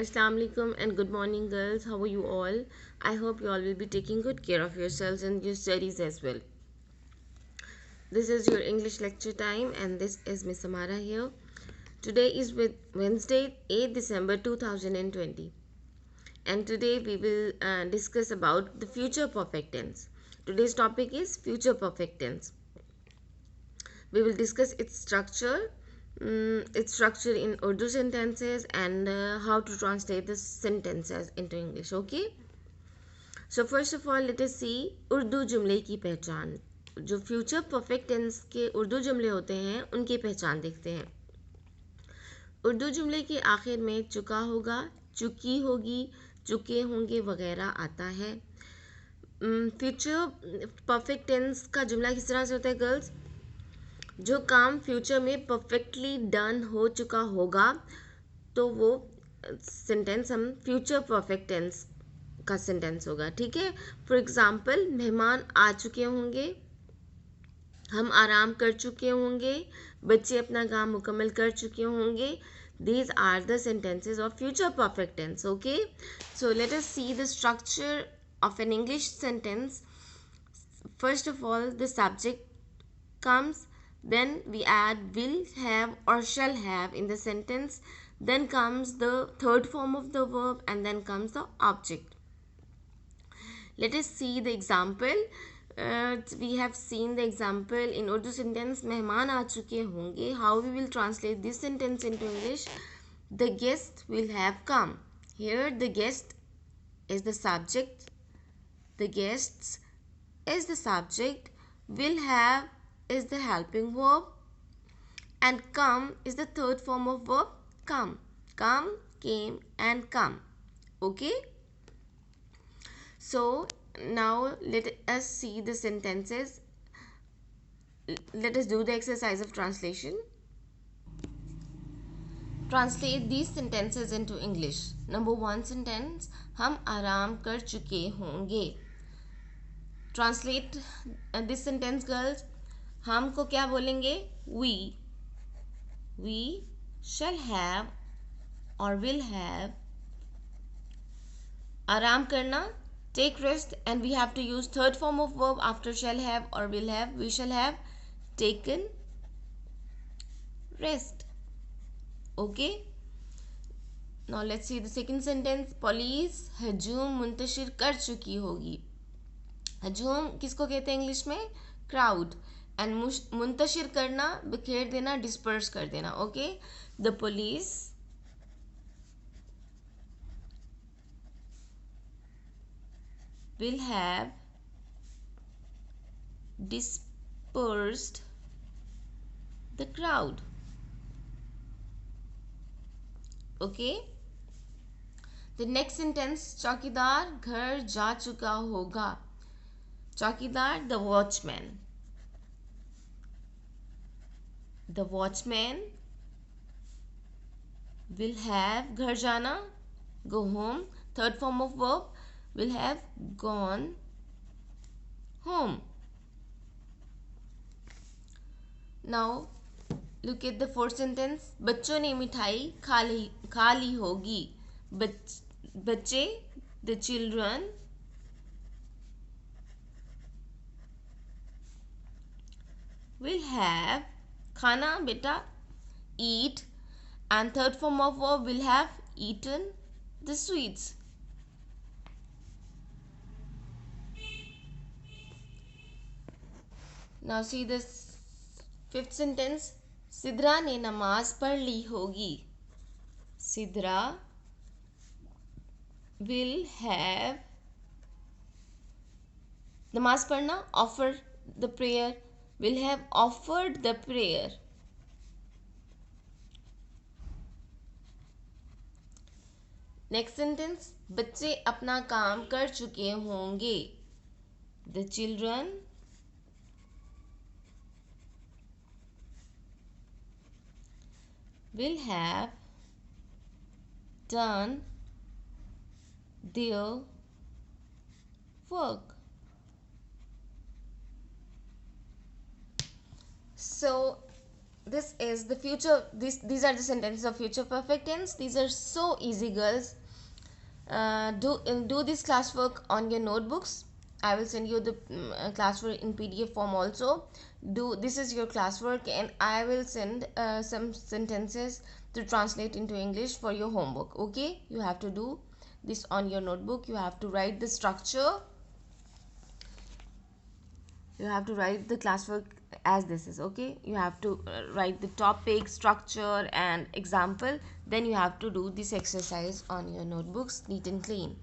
Assalamu alaikum and good morning, girls. How are you all? I hope you all will be taking good care of yourselves and your studies as well. This is your English lecture time, and this is Miss Samara here. Today is Wednesday, 8 December 2020, and today we will discuss about the future perfect tense. Today's topic is future perfect tense. We will discuss its structure in Urdu sentences and how to translate the sentences into English. Okay. So first of all let us see Urdu जुमले की पहचान। जो future perfect tense के उर्दू जुमले होते हैं उनकी पहचान देखते हैं। उर्दू जुमले के आखिर में चुका होगा, चुकी होगी, चुके होंगे वगैरह आता है। फ्यूचर परफेक्ट टेंस का जुमला किस तरह से होता है गर्ल्स? जो काम फ्यूचर में परफेक्टली डन हो चुका होगा तो वो सेंटेंस हम फ्यूचर परफेक्ट टेंस का सेंटेंस होगा। ठीक है। फॉर एग्जाम्पल, मेहमान आ चुके होंगे, हम आराम कर चुके होंगे, बच्चे अपना काम मुकम्मल कर चुके होंगे। These are the sentences of future perfect tense. Okay, so let us see the structure of an English sentence. First of all, the subject comes, then we add will, have or shall have in the sentence, then comes the third form of the verb, and then comes the object. Let us see the example. We have seen the example in Urdu sentence मेहमान आ चुके होंगे. How we will translate this sentence into English? The guest will have come. Here the guest is the subject. The guests is the subject. Will have is the helping verb. And come is the third form of verb. Come. Come, came and come. Okay. So now let us see the sentences. Let us do the exercise of translation. Translate these sentences into English. Number 1 sentence, हम आराम कर चुके होंगे. Translate this sentence girls. हम को क्या बोलेंगे? We shall have or will have. आराम करना, take rest, and we have to use third form of verb after shall have or will have. We shall have taken rest. Okay. Now let's see the second sentence. Police हजूम मुंतशिर कर चुकी होगी. हजूम किसको कहते हैं इंग्लिश में? Crowd. And Muntashir करना, बिखेर देना, डिस्पर्स कर देना. Okay. The police will have dispersed the crowd. Okay. The next sentence, चौकीदार घर जा चुका होगा. चौकीदार, the watchman. The watchman will have घर जाना, go home. Third form of verb, will have gone home. Now look at the fourth sentence. बच्चों ने मिठाई खा ली होगी. बच्चे, the children, will have खाना बेटा, eat, and third form of verb will have eaten the sweets. Now see this fifth sentence. Sidra ने नमाज पढ़ ली होगी. सिद्रा will have नमाज पढ़ना, offer the prayer, will have offered the prayer. Next sentence, बच्चे अपना काम कर चुके होंगे. The children will have done their work. So this is the future. These are the sentences of future perfect tense. These are so easy, girls. Do this classwork on your notebooks. I will send you the classwork in PDF form also. This is your classwork, and I will send some sentences to translate into English for your homework. Okay, you have to do this on your notebook. You have to write the structure. You have to write the classwork as this is. Okay, you have to write the topic, structure and example. Then you have to do this exercise on your notebooks neat and clean.